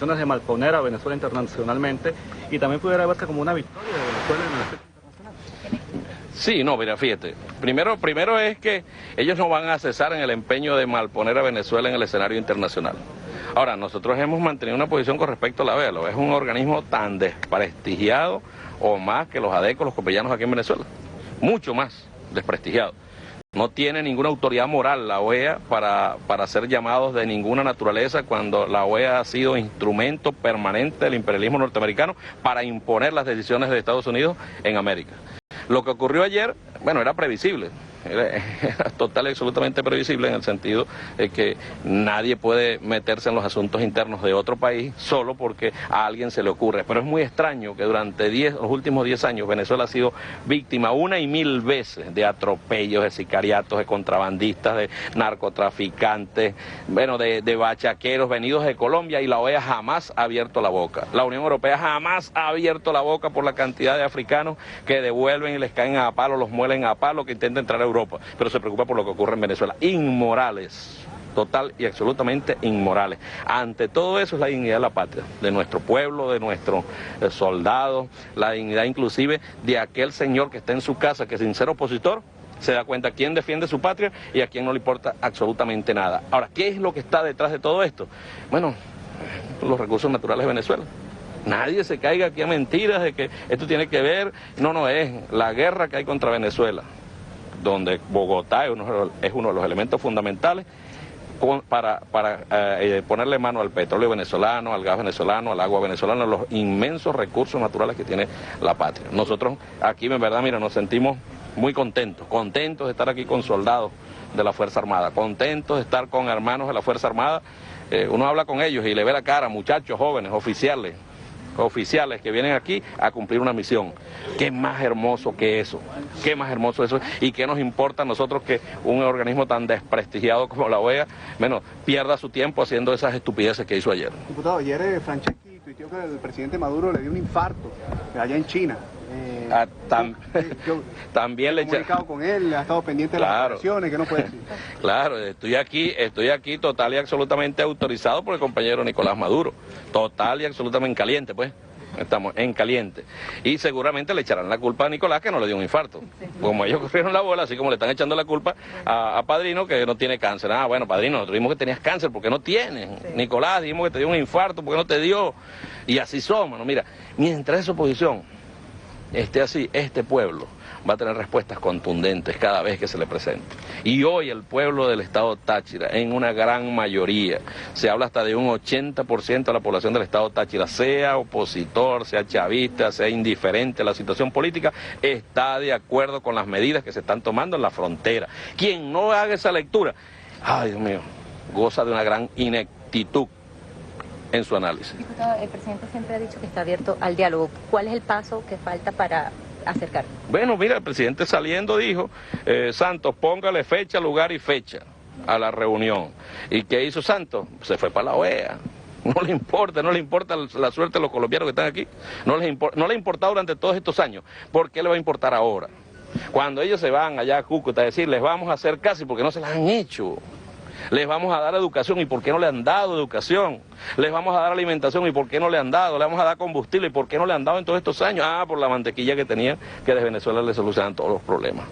de malponer a Venezuela internacionalmente y también pudiera verse como una victoria de Venezuela en el aspecto internacional. Sí, no, mira, fíjate, primero es que ellos no van a cesar en el empeño de malponer a Venezuela en el escenario internacional. Ahora, nosotros hemos mantenido una posición con respecto a la OEA. La OEA es un organismo tan desprestigiado o más que los ADECO, los copellanos aquí en Venezuela, mucho más desprestigiado. No tiene ninguna autoridad moral la OEA para hacer llamados de ninguna naturaleza cuando la OEA ha sido instrumento permanente del imperialismo norteamericano para imponer las decisiones de Estados Unidos en América. Lo que ocurrió ayer, bueno, era previsible. Era total y absolutamente previsible en el sentido de que nadie puede meterse en los asuntos internos de otro país solo porque a alguien se le ocurre. Pero es muy extraño que durante los últimos 10 años Venezuela ha sido víctima una y mil veces de atropellos, de sicariatos, de contrabandistas, de narcotraficantes, bueno, de bachaqueros venidos de Colombia, y la OEA jamás ha abierto la boca. La Unión Europea jamás ha abierto la boca por la cantidad de africanos que devuelven y les caen a palo, los muelen a palo, que intentan entrar a Europa, pero se preocupa por lo que ocurre en Venezuela. Inmorales, total y absolutamente inmorales. Ante todo eso es la dignidad de la patria, de nuestro pueblo, de nuestros soldados, la dignidad inclusive de aquel señor que está en su casa, que sin ser opositor se da cuenta quién defiende su patria y a quién no le importa absolutamente nada. Ahora, ¿qué es lo que está detrás de todo esto? Bueno, los recursos naturales de Venezuela. Nadie se caiga aquí a mentiras de que esto tiene que ver, no es la guerra que hay contra Venezuela, donde Bogotá es uno de los elementos fundamentales para ponerle mano al petróleo venezolano, al gas venezolano, al agua venezolana, los inmensos recursos naturales que tiene la patria. Nosotros aquí, en verdad, mira, nos sentimos muy contentos de estar aquí con soldados de la Fuerza Armada, contentos de estar con hermanos de la Fuerza Armada. Uno habla con ellos y le ve la cara, muchachos jóvenes, oficiales que vienen aquí a cumplir una misión. Qué más hermoso que eso, qué más hermoso eso, y qué nos importa a nosotros que un organismo tan desprestigiado como la OEA, bueno, pierda su tiempo haciendo esas estupideces que hizo ayer. Diputado, ayer Franceschi tuiteó que el presidente Maduro le dio un infarto allá en China. También le he comunicado con él, ha estado pendiente de las operaciones, ¿qué no puede decir? Claro, estoy aquí total y absolutamente autorizado por el compañero Nicolás Maduro, total y absolutamente en caliente, pues. Estamos en caliente. Y seguramente le echarán la culpa a Nicolás, que no le dio un infarto. Como ellos corrieron la bola, así como le están echando la culpa a Padrino, que no tiene cáncer. Ah, bueno, Padrino, nosotros dijimos que tenías cáncer, ¿por qué no tienes? Sí. Nicolás, dijimos que te dio un infarto, ¿por qué no te dio? Y así somos, ¿no? Mira, mientras esa oposición esté así, este pueblo va a tener respuestas contundentes cada vez que se le presente. Y hoy el pueblo del estado Táchira, en una gran mayoría, se habla hasta de un 80% de la población del estado Táchira, sea opositor, sea chavista, sea indiferente a la situación política, está de acuerdo con las medidas que se están tomando en la frontera. Quien no haga esa lectura, ay Dios mío, goza de una gran ineptitud en su análisis. Diputado, el presidente siempre ha dicho que está abierto al diálogo. ¿Cuál es el paso que falta para acercar? Bueno, mira, el presidente saliendo dijo, Santos, póngale fecha, lugar y fecha a la reunión. ¿Y qué hizo Santos? Se fue para la OEA. No le importa la suerte de los colombianos que están aquí. No le ha importado durante todos estos años. ¿Por qué le va a importar ahora? Cuando ellos se van allá a Cúcuta a decir, les vamos a hacer casi porque no se las han hecho. Les vamos a dar educación, ¿y por qué no le han dado educación? Les vamos a dar alimentación, ¿y por qué no le han dado? Le vamos a dar combustible, ¿y por qué no le han dado en todos estos años? Ah, por la mantequilla que tenían, que desde Venezuela le solucionan todos los problemas.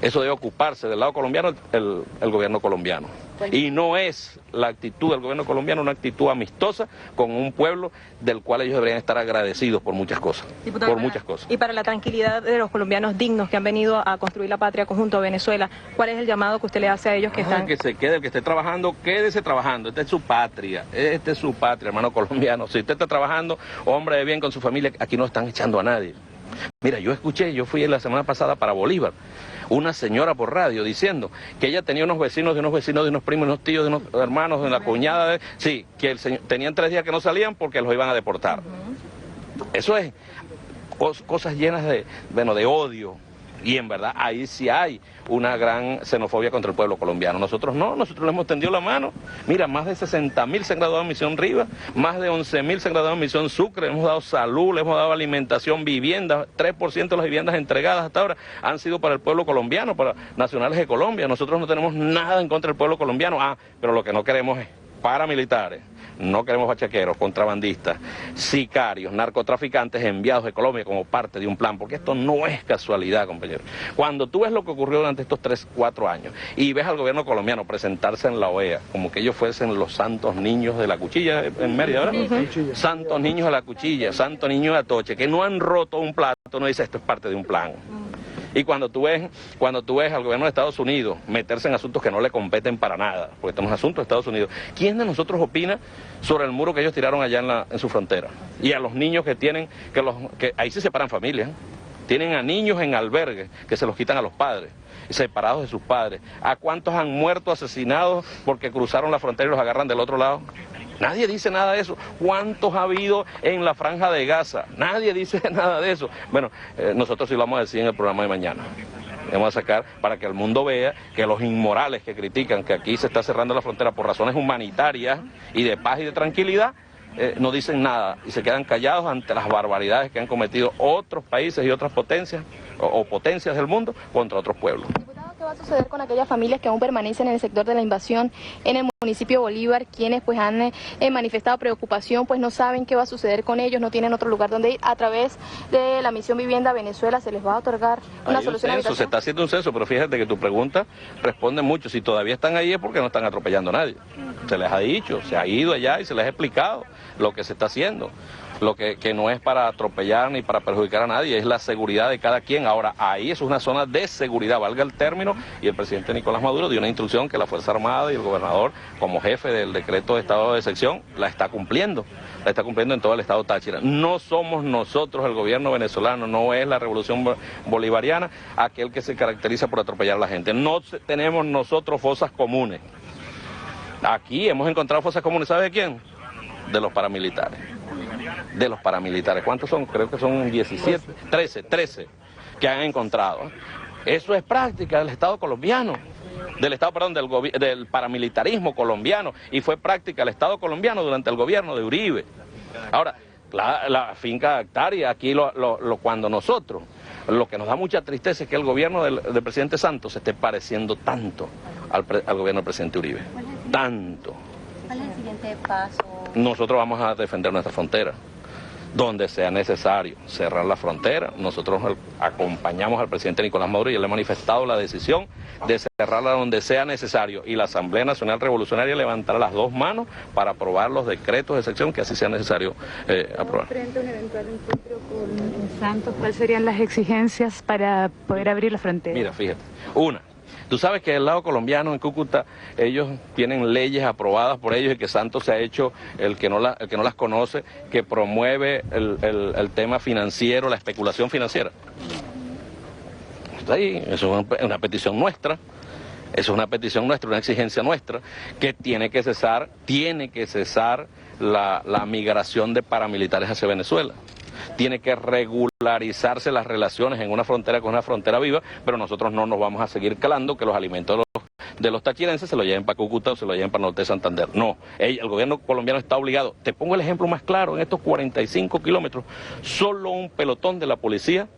Eso debe ocuparse del lado colombiano el gobierno colombiano. Y no es la actitud del gobierno colombiano una actitud amistosa con un pueblo del cual ellos deberían estar agradecidos por muchas cosas. Diputado, por muchas cosas. Y para la tranquilidad de los colombianos dignos que han venido a construir la patria conjunto a Venezuela, ¿cuál es el llamado que usted le hace a ellos que están? Que se quede, el que esté trabajando, quédese trabajando. Esta es su patria, hermano colombiano. Si usted está trabajando, hombre de bien con su familia, aquí no están echando a nadie. Mira, yo fui la semana pasada para Bolívar, una señora por radio diciendo que ella tenía unos vecinos, de unos primos, de unos tíos, de unos hermanos, de una cuñada, que tenían 3 días que no salían porque los iban a deportar. Eso es cosas llenas de odio. Y en verdad ahí sí hay una gran xenofobia contra el pueblo colombiano. Nosotros no, nosotros le hemos tendido la mano. Mira, más de 60.000 se han graduado en Misión Rivas, más de 11.000 se han graduado en Misión Sucre, le hemos dado salud, le hemos dado alimentación, vivienda. 3% de las viviendas entregadas hasta ahora han sido para el pueblo colombiano, para nacionales de Colombia. Nosotros no tenemos nada en contra del pueblo colombiano, pero lo que no queremos es paramilitares, no queremos bachaqueros, contrabandistas, sicarios, narcotraficantes enviados de Colombia como parte de un plan, porque esto no es casualidad, compañero. Cuando tú ves lo que ocurrió durante estos 3, 4 años y ves al gobierno colombiano presentarse en la OEA como que ellos fuesen los santos niños de la cuchilla en Mérida, ¿verdad? Santos niños de la cuchilla, santos niños de Atoche, que no han roto un plato, no dice esto es parte de un plan. Y cuando tú ves al gobierno de Estados Unidos meterse en asuntos que no le competen para nada, porque estamos en asuntos de Estados Unidos, ¿quién de nosotros opina sobre el muro que ellos tiraron allá en su frontera? Y a los niños que tienen, que ahí se separan familias, tienen a niños en albergues que se los quitan a los padres, separados de sus padres. ¿A cuántos han muerto asesinados porque cruzaron la frontera y los agarran del otro lado? Nadie dice nada de eso. ¿Cuántos ha habido en la Franja de Gaza? Nadie dice nada de eso. Bueno, nosotros sí lo vamos a decir en el programa de mañana. Vamos a sacar para que el mundo vea que los inmorales que critican que aquí se está cerrando la frontera por razones humanitarias y de paz y de tranquilidad, no dicen nada y se quedan callados ante las barbaridades que han cometido otros países y otras potencias o potencias del mundo contra otros pueblos. ¿Qué va a suceder con aquellas familias que aún permanecen en el sector de la invasión en el municipio de Bolívar, quienes pues han manifestado preocupación, pues no saben qué va a suceder con ellos, no tienen otro lugar donde ir? A través de la misión Vivienda Venezuela se les va a otorgar una solución a habitación. Se está haciendo un censo, pero fíjate que tu pregunta responde mucho. Si todavía están ahí es porque no están atropellando a nadie. Se les ha dicho, se ha ido allá y se les ha explicado lo que se está haciendo. Lo que no es para atropellar ni para perjudicar a nadie, es la seguridad de cada quien. Ahora, ahí es una zona de seguridad, valga el término, y el presidente Nicolás Maduro dio una instrucción que la Fuerza Armada y el gobernador, como jefe del decreto de estado de excepción, la está cumpliendo en todo el estado Táchira. No somos nosotros, el gobierno venezolano, no es la revolución bolivariana, aquel que se caracteriza por atropellar a la gente. No tenemos nosotros fosas comunes. Aquí hemos encontrado fosas comunes, ¿sabe de quién? De los paramilitares. De los paramilitares. ¿Cuántos son? Creo que son 13 que han encontrado. Eso es práctica del Estado colombiano, del paramilitarismo colombiano, y fue práctica del Estado colombiano durante el gobierno de Uribe. Ahora, la finca de hectárea, aquí cuando nosotros, lo que nos da mucha tristeza es que el gobierno del presidente Santos se esté pareciendo tanto al gobierno del presidente Uribe. Tanto. ¿Cuál es el siguiente paso? Nosotros vamos a defender nuestra frontera. Donde sea necesario cerrar la frontera, nosotros acompañamos al presidente Nicolás Maduro y él le ha manifestado la decisión de cerrarla donde sea necesario, y la Asamblea Nacional Revolucionaria levantará las 2 manos para aprobar los decretos de excepción que así sea necesario aprobar. Frente a un eventual encuentro con Santos, ¿cuáles serían las exigencias para poder abrir la frontera? Mira, fíjate, tú sabes que del lado colombiano, en Cúcuta, ellos tienen leyes aprobadas por ellos y que Santos se ha hecho el que no las conoce, que promueve el tema financiero, la especulación financiera. Está ahí, eso es una petición nuestra, una exigencia nuestra, que tiene que cesar la migración de paramilitares hacia Venezuela. Tiene que regularizarse las relaciones en una frontera con una frontera viva, pero nosotros no nos vamos a seguir calando que los alimentos de los tachirenses se los lleven para Cúcuta o se los lleven para Norte de Santander. No, el gobierno colombiano está obligado. Te pongo el ejemplo más claro: en estos 45 kilómetros, solo un pelotón de la Policía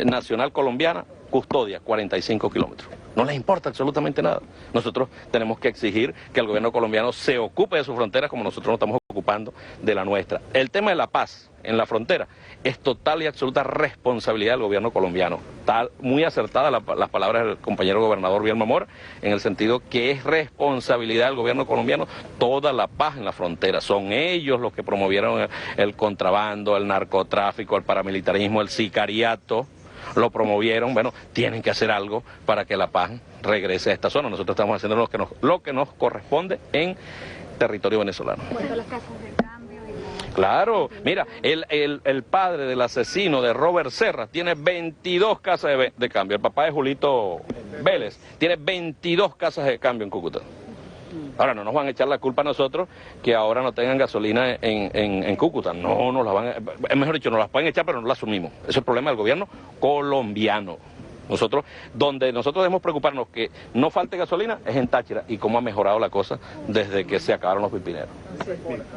Nacional Colombiana custodia 45 kilómetros. No les importa absolutamente nada. Nosotros tenemos que exigir que el gobierno colombiano se ocupe de sus fronteras como nosotros nos estamos ocupando de la nuestra. El tema de la paz en la frontera es total y absoluta responsabilidad del gobierno colombiano. Está muy acertada las palabras del compañero gobernador Bielma Mora, en el sentido que es responsabilidad del gobierno colombiano toda la paz en la frontera. Son ellos los que promovieron el contrabando, el narcotráfico, el paramilitarismo, el sicariato. Lo promovieron. Bueno, tienen que hacer algo para que la paz regrese a esta zona. Nosotros estamos haciendo lo que nos corresponde en territorio venezolano. ¿Cuánto las casas de cambio? Claro, mira, el padre del asesino de Robert Serra tiene 22 casas de cambio. El papá de Julito Vélez tiene 22 casas de cambio en Cúcuta. Ahora, no nos van a echar la culpa a nosotros que ahora no tengan gasolina en Cúcuta. No nos la van a... Mejor dicho, nos las pueden echar, pero no la asumimos. Ese es el problema del gobierno colombiano. Donde nosotros debemos preocuparnos que no falte gasolina es en Táchira, y cómo ha mejorado la cosa desde que se acabaron los pipineros.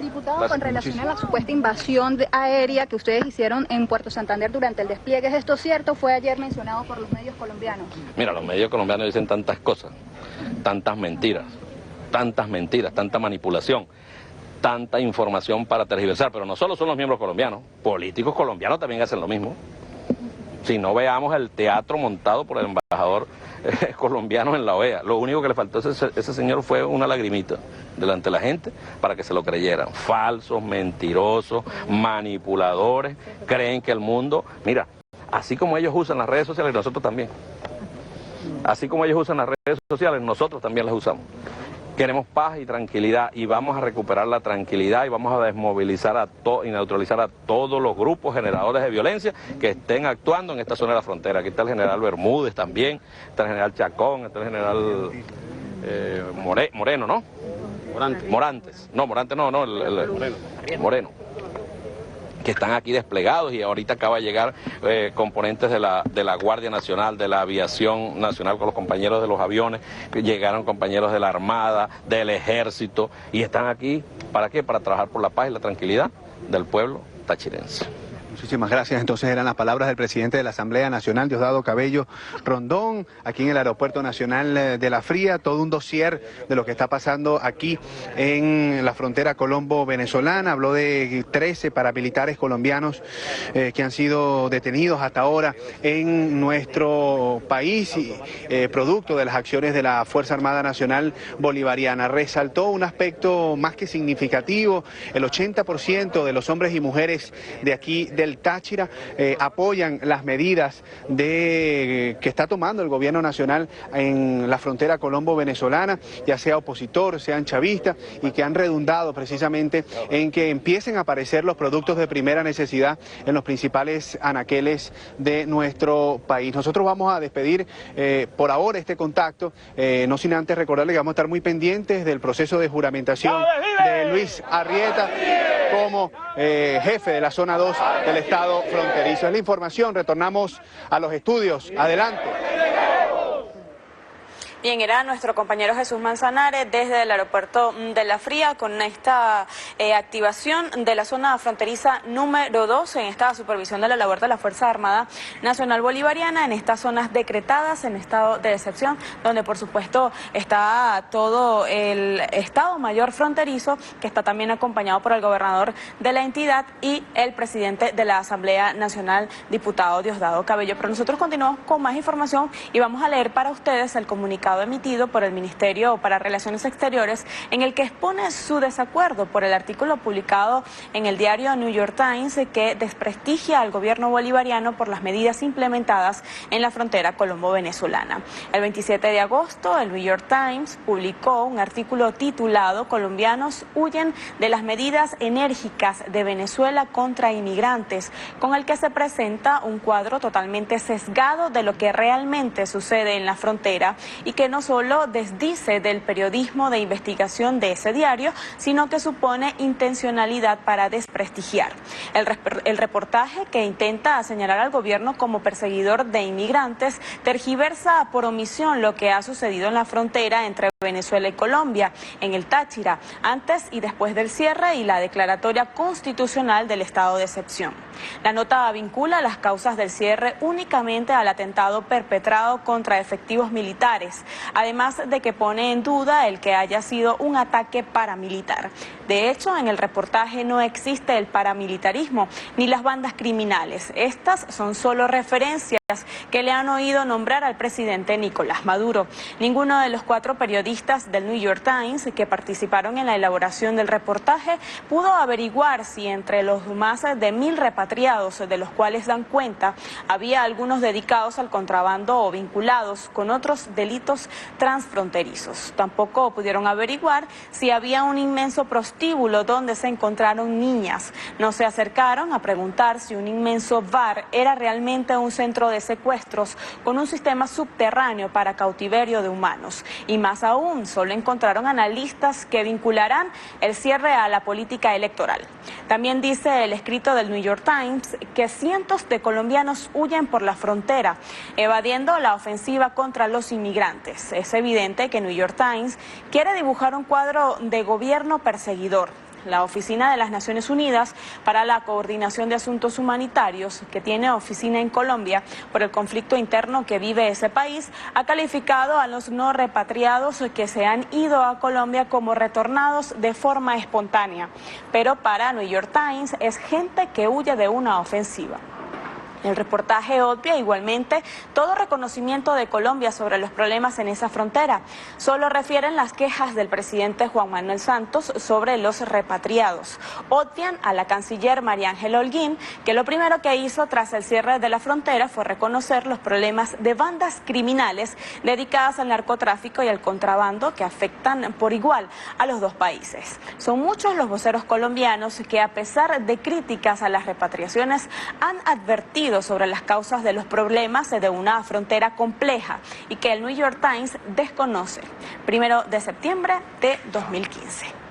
Diputado, con relación a la supuesta invasión aérea que ustedes hicieron en Puerto Santander durante el despliegue, ¿es esto cierto? Fue ayer mencionado por los medios colombianos. Mira, los medios colombianos dicen tantas cosas, tantas mentiras, tanta manipulación. tanta información para tergiversar. Pero no solo son los miembros colombianos, políticos colombianos también hacen lo mismo. Si no, veamos el teatro montado por el embajador colombiano en la OEA. Lo único que le faltó a ese señor fue una lagrimita delante de la gente para que se lo creyeran. Falsos, mentirosos, manipuladores, creen que el mundo... Mira, así como ellos usan las redes sociales, nosotros también. Así como ellos usan las redes sociales, nosotros también las usamos. Queremos paz y tranquilidad y vamos a recuperar la tranquilidad y vamos a desmovilizar y neutralizar a todos los grupos generadores de violencia que estén actuando en esta zona de la frontera. Aquí está el general Bermúdez también, está el general Chacón, está el general Moreno, ¿no? Morantes. No, Morantes no, Moreno. Que están aquí desplegados y ahorita acaba de llegar componentes de la Guardia Nacional, de la Aviación Nacional con los compañeros de los aviones, llegaron compañeros de la Armada, del Ejército y están aquí, ¿para qué? Para trabajar por la paz y la tranquilidad del pueblo tachirense. Muchísimas gracias. Entonces eran las palabras del presidente de la Asamblea Nacional, Diosdado Cabello Rondón, aquí en el Aeropuerto Nacional de La Fría, todo un dossier de lo que está pasando aquí en la frontera colombo-venezolana. Habló de 13 paramilitares colombianos que han sido detenidos hasta ahora en nuestro país, y, producto de las acciones de la Fuerza Armada Nacional Bolivariana. Resaltó un aspecto más que significativo: el 80% de los hombres y mujeres de aquí del Táchira apoyan las medidas que está tomando el gobierno nacional en la frontera colombo-venezolana, ya sea opositor, sean chavistas, y que han redundado precisamente en que empiecen a aparecer los productos de primera necesidad en los principales anaqueles de nuestro país. Nosotros vamos a despedir por ahora este contacto, no sin antes recordarle que vamos a estar muy pendientes del proceso de juramentación de Luis Arrieta como jefe de la zona 2 del estado fronterizo. Es la información, retornamos a los estudios. Adelante. Bien, era nuestro compañero Jesús Manzanares desde el aeropuerto de La Fría con esta activación de la zona fronteriza número 2 en esta supervisión de la labor de la Fuerza Armada Nacional Bolivariana en estas zonas decretadas en estado de excepción, donde por supuesto está todo el Estado Mayor fronterizo, que está también acompañado por el gobernador de la entidad y el presidente de la Asamblea Nacional, diputado Diosdado Cabello. Pero nosotros continuamos con más información y vamos a leer para ustedes el comunicado emitido por el Ministerio para Relaciones Exteriores, en el que expone su desacuerdo por el artículo publicado en el diario New York Times que desprestigia al gobierno bolivariano por las medidas implementadas en la frontera colombo-venezolana. El 27 de agosto, el New York Times publicó un artículo titulado "Colombianos huyen de las medidas enérgicas de Venezuela contra inmigrantes", con el que se presenta un cuadro totalmente sesgado de lo que realmente sucede en la frontera y que no solo desdice del periodismo de investigación de ese diario, sino que supone intencionalidad para desprestigiar. El reportaje, que intenta señalar al gobierno como perseguidor de inmigrantes, tergiversa por omisión lo que ha sucedido en la frontera entre Venezuela y Colombia, en el Táchira, antes y después del cierre y la declaratoria constitucional del estado de excepción. La nota vincula las causas del cierre únicamente al atentado perpetrado contra efectivos militares, además de que pone en duda el que haya sido un ataque paramilitar. De hecho, en el reportaje no existe el paramilitarismo ni las bandas criminales. Estas son solo referencias que le han oído nombrar al presidente Nicolás Maduro. Ninguno de los 4 periodistas del New York Times que participaron en la elaboración del reportaje pudo averiguar si entre los más de 1000 repatriados, de los cuales dan cuenta, había algunos dedicados al contrabando o vinculados con otros delitos transfronterizos. Tampoco pudieron averiguar si había un inmenso prostíbulo donde se encontraron niñas. No se acercaron a preguntar si un inmenso bar era realmente un centro de secuestros con un sistema subterráneo para cautiverio de humanos. Y más aún, solo encontraron analistas que vincularán el cierre a la política electoral. También dice el escrito del New York Times que cientos de colombianos huyen por la frontera, evadiendo la ofensiva contra los inmigrantes. Es evidente que New York Times quiere dibujar un cuadro de gobierno perseguidor. la Oficina de las Naciones Unidas para la Coordinación de Asuntos Humanitarios, que tiene oficina en Colombia por el conflicto interno que vive ese país, ha calificado a los no repatriados que se han ido a Colombia como retornados de forma espontánea. Pero para New York Times es gente que huye de una ofensiva. El reportaje obvia igualmente todo reconocimiento de Colombia sobre los problemas en esa frontera. Solo refieren las quejas del presidente Juan Manuel Santos sobre los repatriados. Obvian a la canciller María Ángela Holguín, que lo primero que hizo tras el cierre de la frontera fue reconocer los problemas de bandas criminales dedicadas al narcotráfico y al contrabando que afectan por igual a los dos países. Son muchos los voceros colombianos que, a pesar de críticas a las repatriaciones, han advertido sobre las causas de los problemas de una frontera compleja y que el New York Times desconoce. 1 de septiembre de 2015.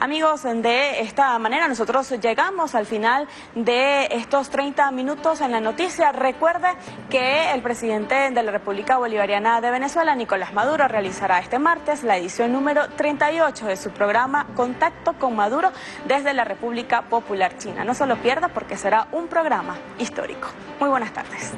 Amigos, de esta manera nosotros llegamos al final de estos 30 minutos en la noticia. Recuerde que el presidente de la República Bolivariana de Venezuela, Nicolás Maduro, realizará este martes la edición número 38 de su programa Contacto con Maduro desde la República Popular China. No se lo pierda porque será un programa histórico. Muy buenas tardes.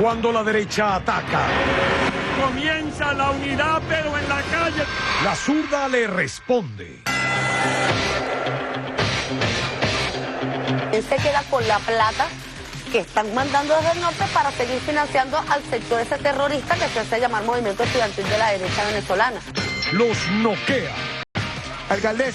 Cuando la derecha ataca, comienza la unidad, pero en la calle. La zurda le responde. Él se queda con la plata que están mandando desde el norte para seguir financiando al sector ese terrorista que se hace llamar Movimiento Estudiantil de la Derecha Venezolana. Los noquea. Alcaldesa.